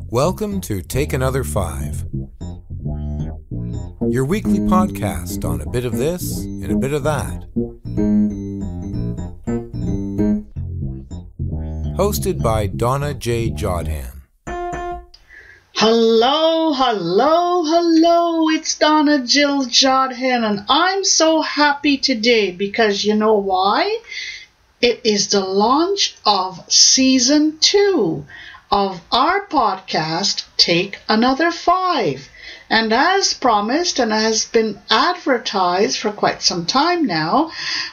Welcome to Take Another 5, your weekly podcast on a bit of this and a bit of that. Hosted by Donna Jodhan. Hello, it's Donna Jodhan, and I'm so happy today because you know why? It is the launch of Season 2 of our podcast, Take Another 5. And as promised and has been advertised for quite some time now,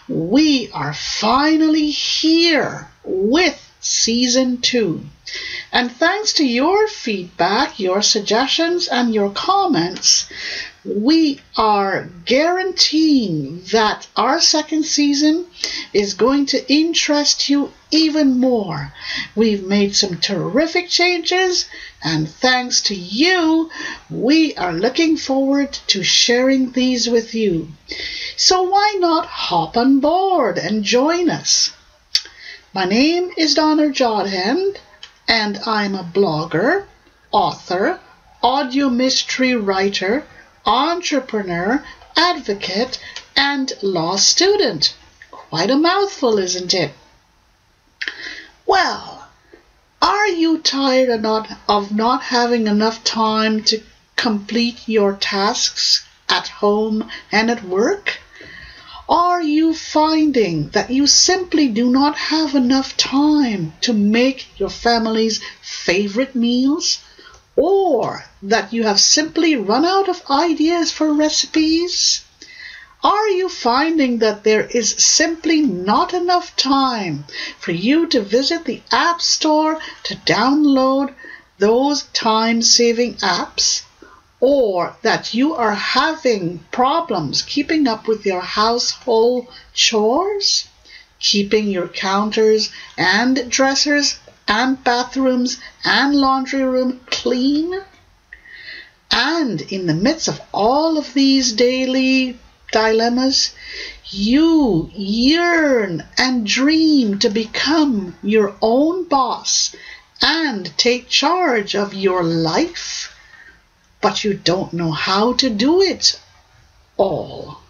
we are finally here with Season 2. And thanks to your feedback, your suggestions, and your comments, we are guaranteeing that our second season is going to interest you even more. We've made some terrific changes, and thanks to you, we are looking forward to sharing these with you. So why not hop on board and join us? My name is Donna Jodhan, and I'm a blogger, author, audio mystery writer, entrepreneur, advocate, and law student. Quite a mouthful, isn't it? Well, are you tired of not having enough time to complete your tasks at home and at work? Are you finding that you simply do not have enough time to make your family's favorite meals? Or that you have simply run out of ideas for recipes? Are you finding that there is simply not enough time for you to visit the App Store to download those time-saving apps? Or that you are having problems keeping up with your household chores, keeping your counters and dressers and bathrooms and laundry room clean? And in the midst of all of these daily dilemmas, you yearn and dream to become your own boss and take charge of your life, but you don't know how to do it all.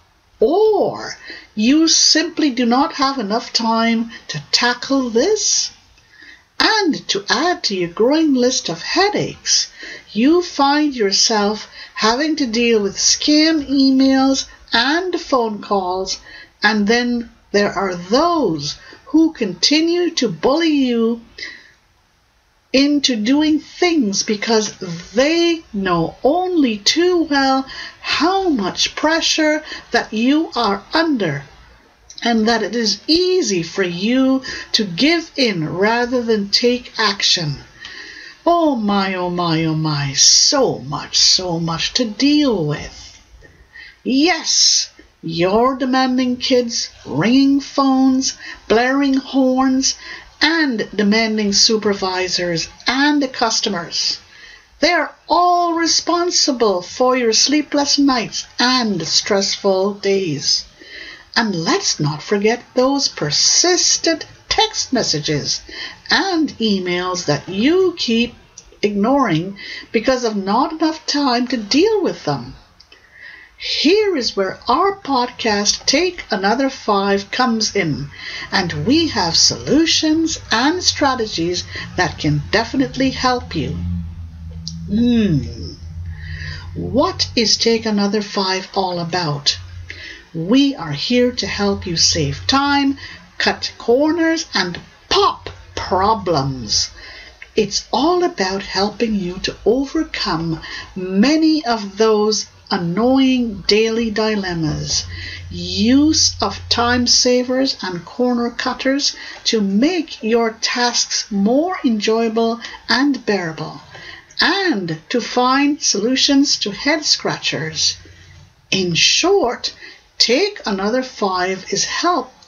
Or you simply do not have enough time to tackle this. And to add to your growing list of headaches, you find yourself having to deal with scam emails and phone calls, and then there are those who continue to bully you into doing things because they know only too well how much pressure that you are under, and that it is easy for you to give in rather than take action. Oh my, so much to deal with. Yes, your demanding kids, ringing phones, blaring horns, and demanding supervisors and customers. They are all responsible for your sleepless nights and stressful days. And let's not forget those persistent text messages and emails that you keep ignoring because of not enough time to deal with them. Here is where our podcast, Take Another 5, comes in, and we have solutions and strategies that can definitely help you. What is Take Another 5 all about? We are here to help you save time, cut corners, and pop problems. It's all about helping you to overcome many of those annoying daily dilemmas, use of time savers and corner cutters to make your tasks more enjoyable and bearable, and to find solutions to head scratchers. In short, Take Another 5 is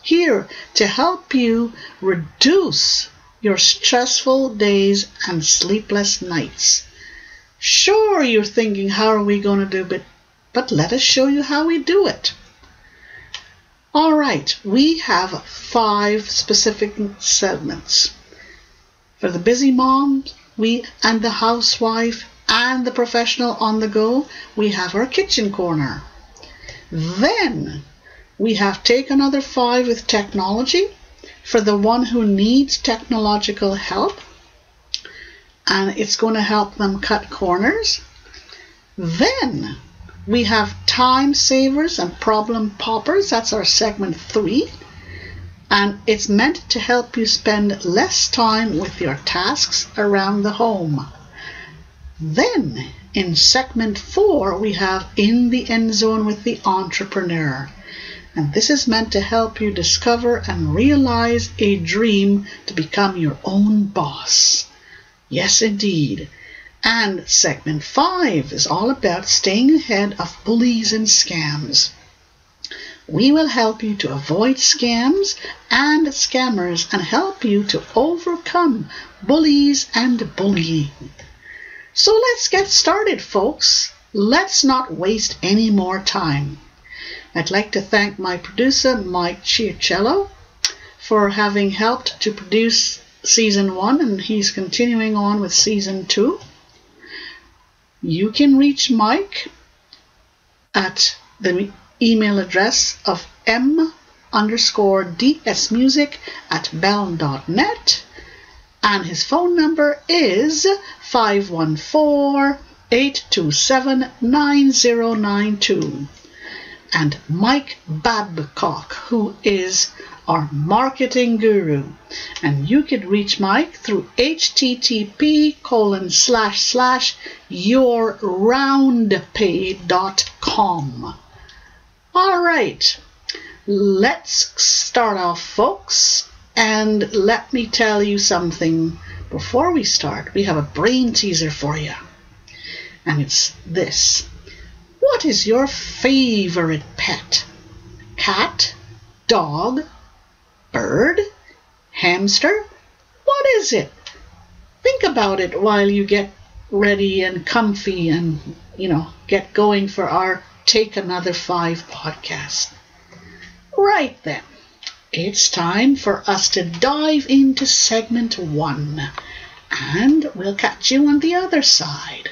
here to help you reduce your stressful days and sleepless nights. Sure, you're thinking, how are we going to do it? But let us show you how we do it. All right, we have 5 specific segments. For the busy mom, and the housewife and the professional on the go, we have our kitchen corner. Then we have Take Another 5 with technology for the one who needs technological help, and it's going to help them cut corners. Then we have Time Savers and Problem Poppers. That's our segment 3. And it's meant to help you spend less time with your tasks around the home. Then, in segment 4, we have In the End Zone with the Entrepreneur. And this is meant to help you discover and realize a dream to become your own boss. Yes, indeed. And segment 5 is all about staying ahead of bullies and scams. We will help you to avoid scams and scammers and help you to overcome bullies and bullying. So let's get started, folks. Let's not waste any more time. I'd like to thank my producer, Mike Chiacello, for having helped to produce Season 1, and he's continuing on with Season 2. You can reach Mike at the email address of m_dsmusic@bell.net, and his phone number is 514-827-9092. And Mike Babcock, who is our marketing guru. And you could reach Mike through http://yourroundpay.com. All right, let's start off, folks. And let me tell you something before we start. We have a brain teaser for you. And it's this. What is your favorite pet? Cat? Dog? Bird? Hamster? What is it? Think about it while you get ready and comfy and, get going for our Take Another 5 podcast. Right then, it's time for us to dive into segment 1, and we'll catch you on the other side.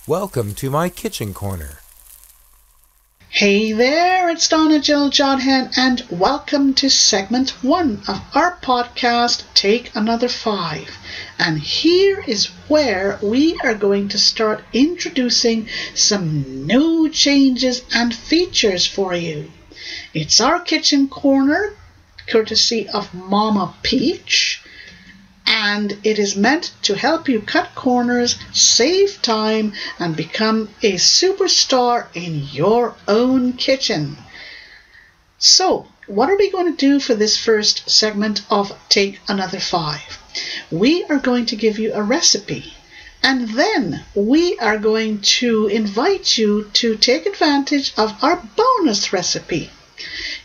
Welcome to my kitchen corner. Hey there, it's Donna Jodhan, and welcome to segment 1 of our podcast, Take Another 5. And here is where we are going to start introducing some new changes and features for you. It's our kitchen corner, courtesy of Mama Peach, and it is meant to help you cut corners, save time, and become a superstar in your own kitchen. So, what are we going to do for this first segment of Take Another 5? We are going to give you a recipe, and then we are going to invite you to take advantage of our bonus recipe.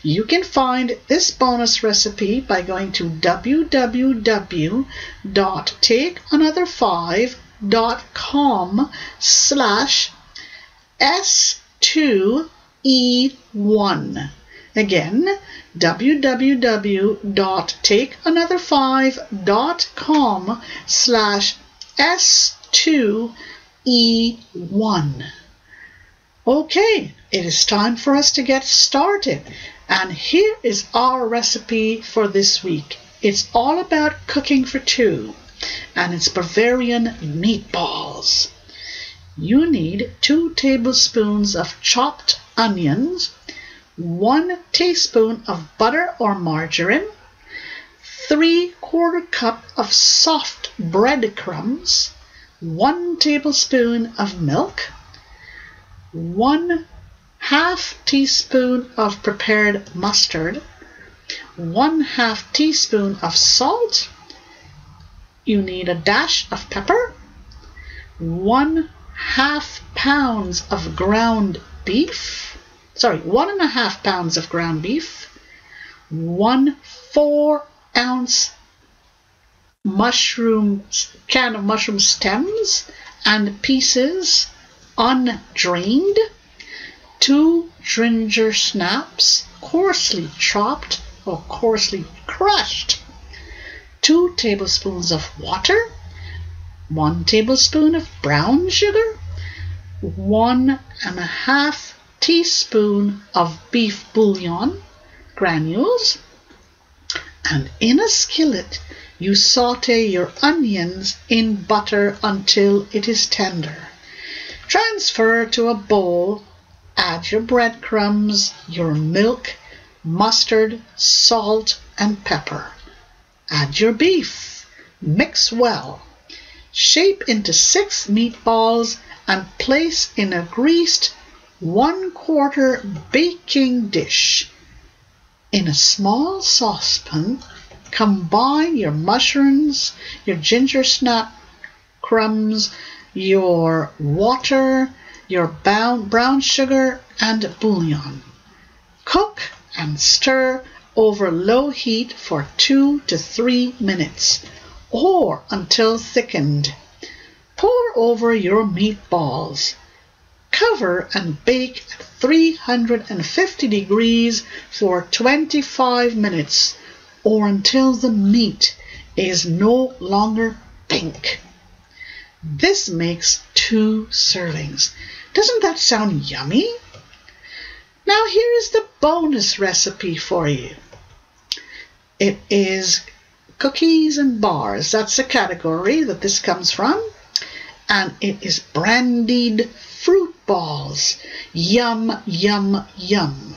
You can find this bonus recipe by going to www.takeanother5.com/S2E1. Again, www.takeanother5.com/S2E1. Okay, it is time for us to get started. And here is our recipe for this week. It's all about cooking for 2, and it's Bavarian meatballs. You need 2 tablespoons of chopped onions, 1 teaspoon of butter or margarine, 3/4 cup of soft breadcrumbs, 1 tablespoon of milk, 1/2 teaspoon of prepared mustard, 1/2 teaspoon of salt. You need a dash of pepper, 1/2 pounds of ground beef. 1.5 pounds of ground beef, 1 4-ounce can of mushroom stems and pieces undrained, 2 ginger snaps coarsely chopped or coarsely crushed, 2 tablespoons of water, 1 tablespoon of brown sugar, 1.5 teaspoon of beef bouillon granules, and in a skillet you saute your onions in butter until it is tender. Transfer to a bowl, add your breadcrumbs, your milk, mustard, salt, and pepper. Add your beef. Mix well. Shape into 6 meatballs and place in a greased 1/4 baking dish. In a small saucepan, combine your mushrooms, your ginger snap crumbs, your water, your brown sugar, and bouillon. Cook and stir over low heat for 2 to 3 minutes or until thickened. Pour over your meatballs. Cover and bake at 350 degrees for 25 minutes or until the meat is no longer pink. This makes 2 servings. Doesn't that sound yummy? Now here is the bonus recipe for you. It is cookies and bars. That's the category that this comes from. And it is brandied fruit balls. Yum, yum, yum.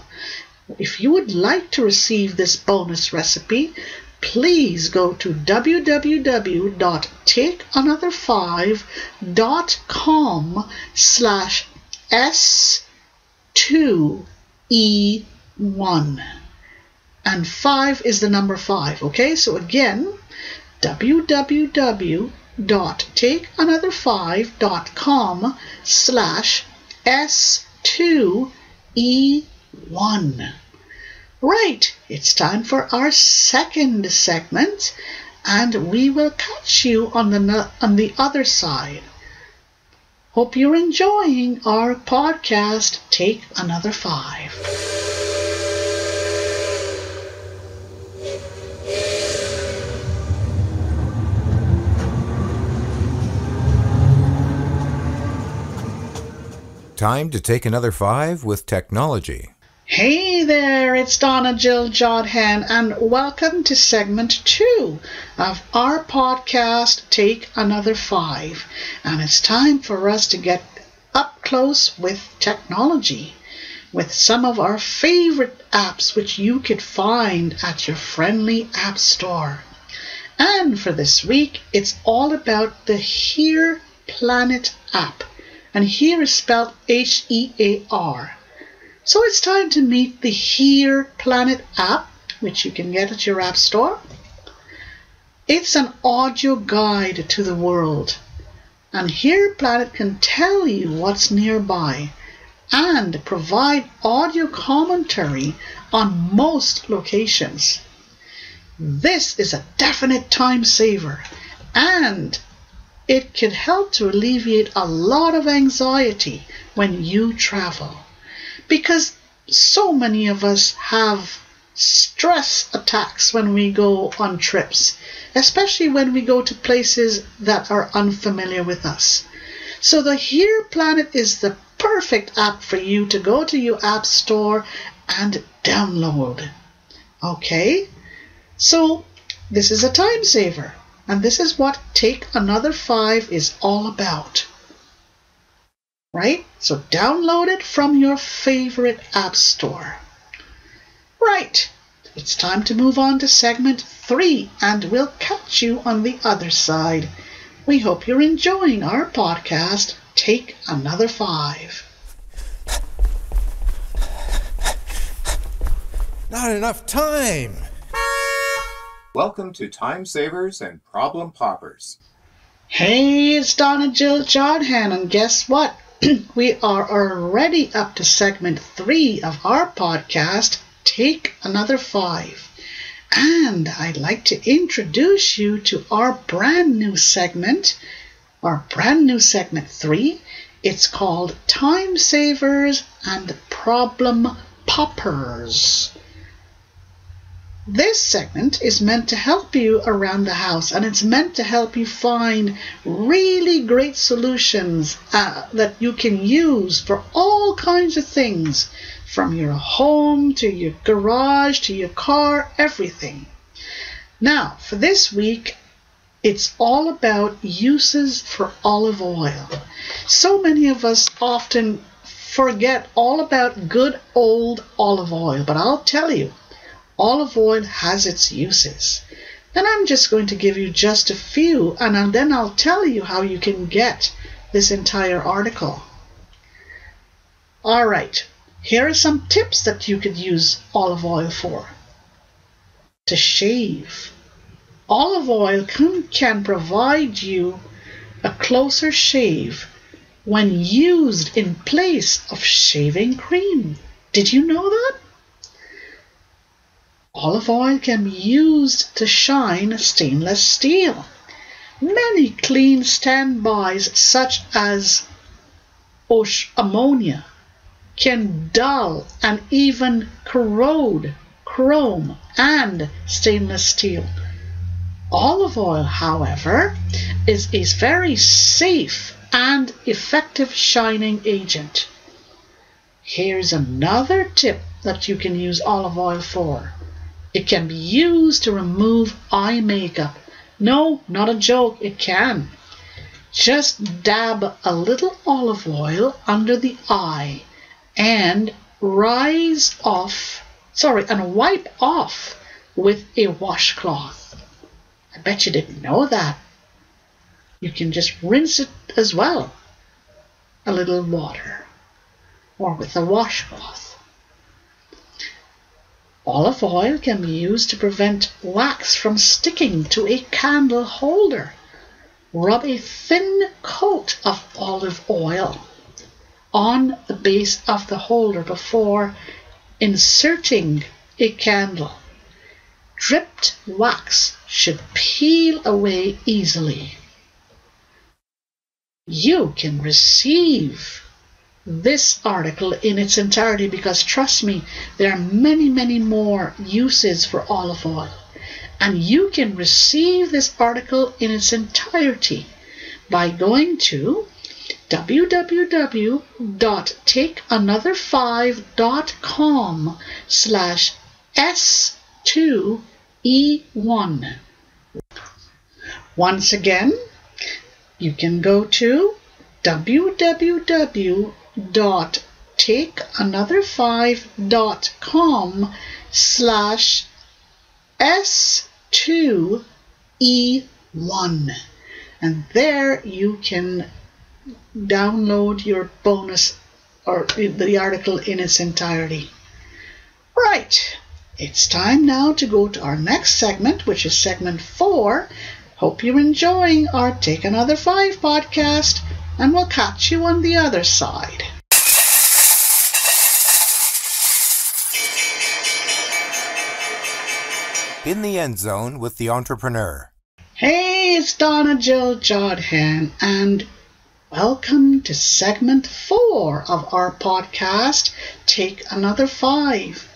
If you would like to receive this bonus recipe, please go to www.takeanother5.com/S2E1. And 5 is the number 5, okay? So again, www.takeanother5.com/S2E1. Right, it's time for our second segment, and we will catch you on the other side. Hope you're enjoying our podcast, Take Another 5. Time to take another 5 with technology. Hey there, it's Donna Jodhan, and welcome to segment 2 of our podcast, Take Another 5. And it's time for us to get up close with technology, with some of our favorite apps which you could find at your friendly app store. And for this week, it's all about the Here Planet app. And here is spelled HEAR. So it's time to meet the Here Planet app, which you can get at your app store. It's an audio guide to the world. And Here Planet can tell you what's nearby and provide audio commentary on most locations. This is a definite time saver, and it can help to alleviate a lot of anxiety when you travel. Because so many of us have stress attacks when we go on trips, especially when we go to places that are unfamiliar with us. So the Here Planet is the perfect app for you to go to your app store and download. Okay? So this is a time saver, and this is what Take Another 5 is all about. Right? So download it from your favorite app store. Right. It's time to move on to segment 3, and we'll catch you on the other side. We hope you're enjoying our podcast, Take Another 5. Not enough time! Welcome to Time Savers and Problem Poppers. Hey, it's Donna Jodhan, and guess what? We are already up to segment 3 of our podcast, Take Another 5. And I'd like to introduce you to our brand new segment, our brand new segment 3. It's called Time Savers and Problem Poppers. This segment is meant to help you around the house, and it's meant to help you find really great solutions that you can use for all kinds of things, from your home to your garage to your car, everything. Now, for this week, it's all about uses for olive oil. So many of us often forget all about good old olive oil, but I'll tell you, olive oil has its uses. And I'm just going to give you just a few, and then I'll tell you how you can get this entire article. All right, here are some tips that you could use olive oil for. To shave. Olive oil can provide you a closer shave when used in place of shaving cream. Did you know that? Olive oil can be used to shine stainless steel. Many clean standbys, such as ammonia, can dull and even corrode chrome and stainless steel. Olive oil, however, is a very safe and effective shining agent. Here's another tip that you can use olive oil for. It can be used to remove eye makeup. No, not a joke, it can. Just dab a little olive oil under the eye and wipe off with a washcloth. I bet you didn't know that. You can just rinse it as well. A little water or with a washcloth. Olive oil can be used to prevent wax from sticking to a candle holder. Rub a thin coat of olive oil on the base of the holder before inserting a candle. Dripped wax should peel away easily. You can receive this article in its entirety because, trust me, there are many, many more uses for olive oil. And you can receive this article in its entirety by going to www.takeanother5.com/S2E1. Once again, you can go to www.takeanother5.com/S2E1, and there you can download your bonus or the article in its entirety. Right, it's time now to go to our next segment, which is segment 4. Hope you're enjoying our Take Another 5 podcast, and we'll catch you on the other side. In the End Zone with the Entrepreneur. Hey, it's Donna Jodhan, and welcome to segment 4 of our podcast, Take Another 5.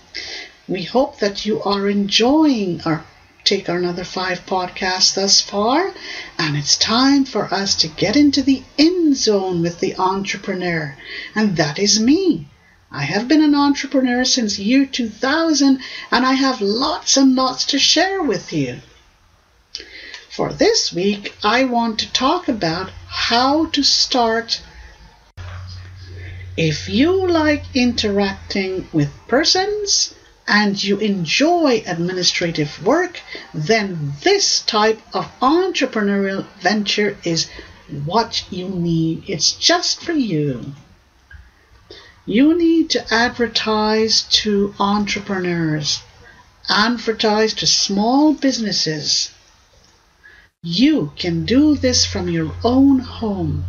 We hope that you are enjoying our Take Another 5 podcast thus far, and it's time for us to get into the end zone with the entrepreneur, and that is me. I have been an entrepreneur since year 2000, and I have lots and lots to share with you. For this week, I want to talk about how to start. If you like interacting with persons and you enjoy administrative work, then this type of entrepreneurial venture is what you need. It's just for you. You need to advertise to entrepreneurs, advertise to small businesses. You can do this from your own home.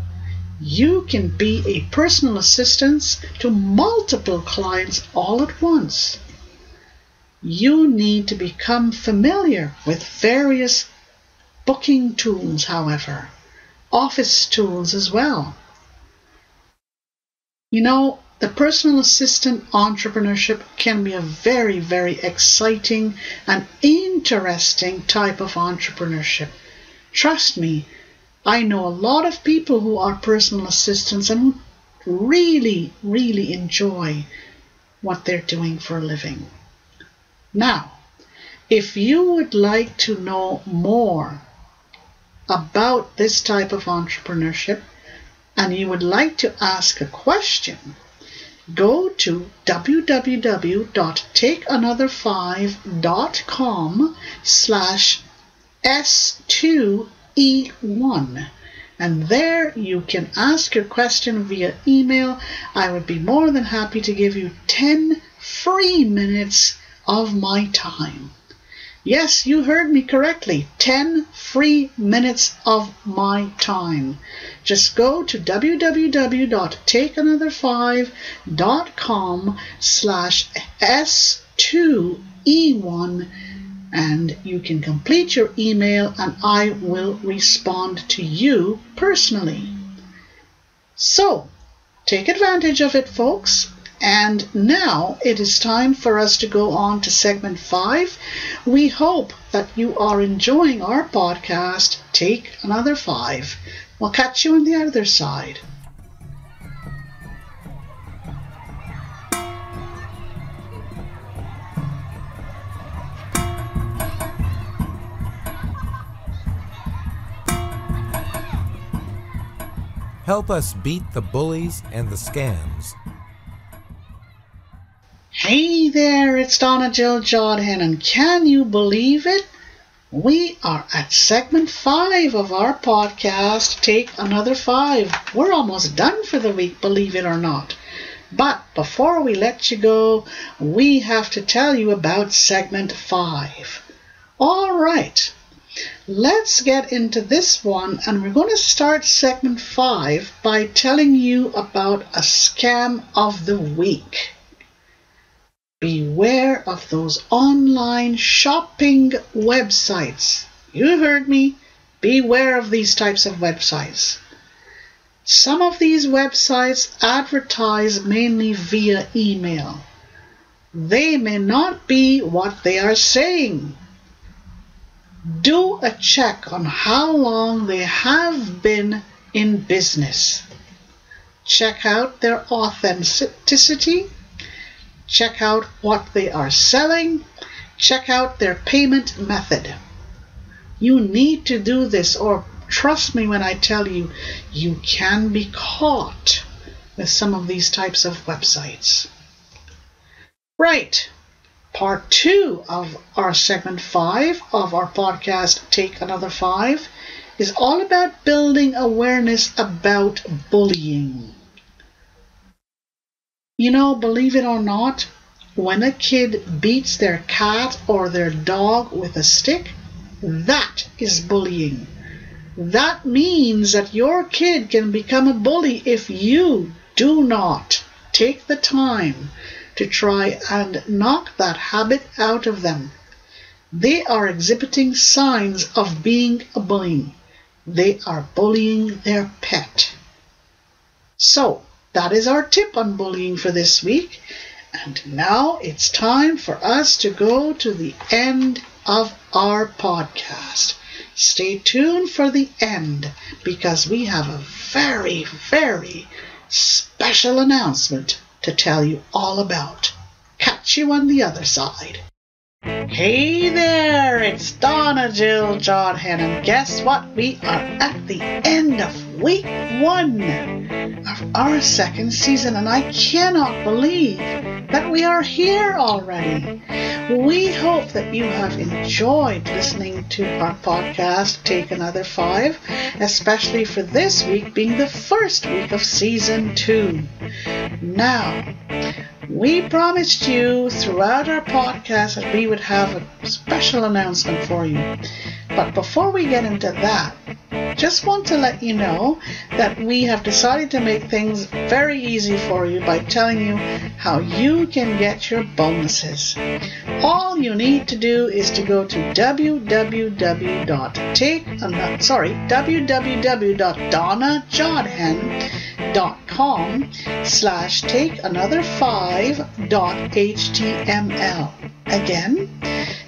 You can be a personal assistant to multiple clients all at once. You need to become familiar with various booking tools, however, office tools as well. You know, the personal assistant entrepreneurship can be a very, very exciting and interesting type of entrepreneurship. Trust me, I know a lot of people who are personal assistants and who really, really enjoy what they're doing for a living. Now, if you would like to know more about this type of entrepreneurship and you would like to ask a question, go to www.takeanother5.com/S2E1 and there you can ask your question via email. I would be more than happy to give you 10 free minutes of my time. Yes, you heard me correctly. 10 free minutes of my time. Just go to www.takeanother5.com/S2E1 and you can complete your email and I will respond to you personally. So, take advantage of it, folks. And now it is time for us to go on to segment 5. We hope that you are enjoying our podcast, Take Another 5. We'll catch you on the other side. Help us beat the bullies and the scams. Hey there, it's Donna Jodhan, and can you believe it? We are at segment 5 of our podcast, Take Another 5. We're almost done for the week, believe it or not. But before we let you go, we have to tell you about segment 5. All right, let's get into this one, and we're going to start segment 5 by telling you about a scam of the week. Beware of those online shopping websites. You heard me. Beware of these types of websites. Some of these websites advertise mainly via email. They may not be what they are saying. Do a check on how long they have been in business. Check out their authenticity. Check out what they are selling. Check out their payment method. You need to do this, or trust me when I tell you, you can be caught with some of these types of websites. Right. Part 2 of our segment 5 of our podcast, Take Another 5, is all about building awareness about bullying. You know, believe it or not, when a kid beats their cat or their dog with a stick, that is bullying. That means that your kid can become a bully if you do not take the time to try and knock that habit out of them. They are exhibiting signs of being a bully. They are bullying their pet. So, that is our tip on bullying for this week. And now it's time for us to go to the end of our podcast. Stay tuned for the end because we have a very, very special announcement to tell you all about. Catch you on the other side. Hey there, it's Donna Jodhan, and guess what? We are at the end of week 1 of our second season, and I cannot believe that we are here already. We hope that you have enjoyed listening to our podcast, Take Another 5, especially for this week being the first week of season 2. Now, we promised you throughout our podcast that we would have a special announcement for you. But before we get into that, just want to let you know that we have decided to make things very easy for you by telling you how you can get your bonuses. All you need to do is to go to www.takeanother5.html. Again,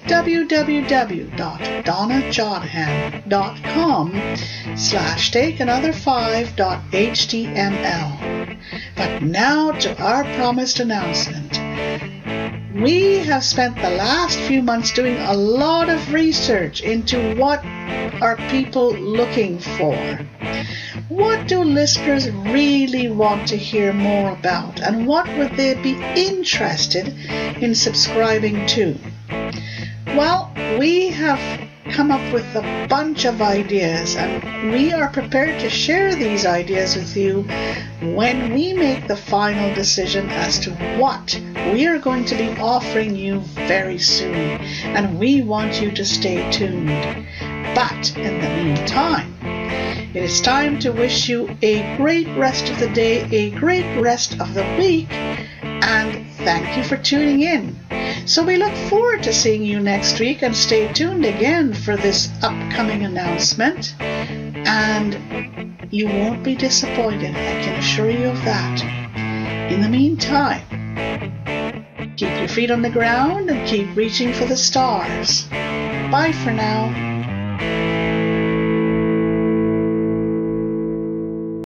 www.donnajodhan.com/takeanother5.html. But now to our promised announcement. We have spent the last few months doing a lot of research into what are people looking for. What do listeners really want to hear more about, and what would they be interested in subscribing to? Well, we have come up with a bunch of ideas, and we are prepared to share these ideas with you when we make the final decision as to what we are going to be offering you very soon, and we want you to stay tuned. But in the meantime, it is time to wish you a great rest of the day, a great rest of the week, and thank you for tuning in. So we look forward to seeing you next week, and stay tuned again for this upcoming announcement. And you won't be disappointed, I can assure you of that. In the meantime, keep your feet on the ground and keep reaching for the stars. Bye for now.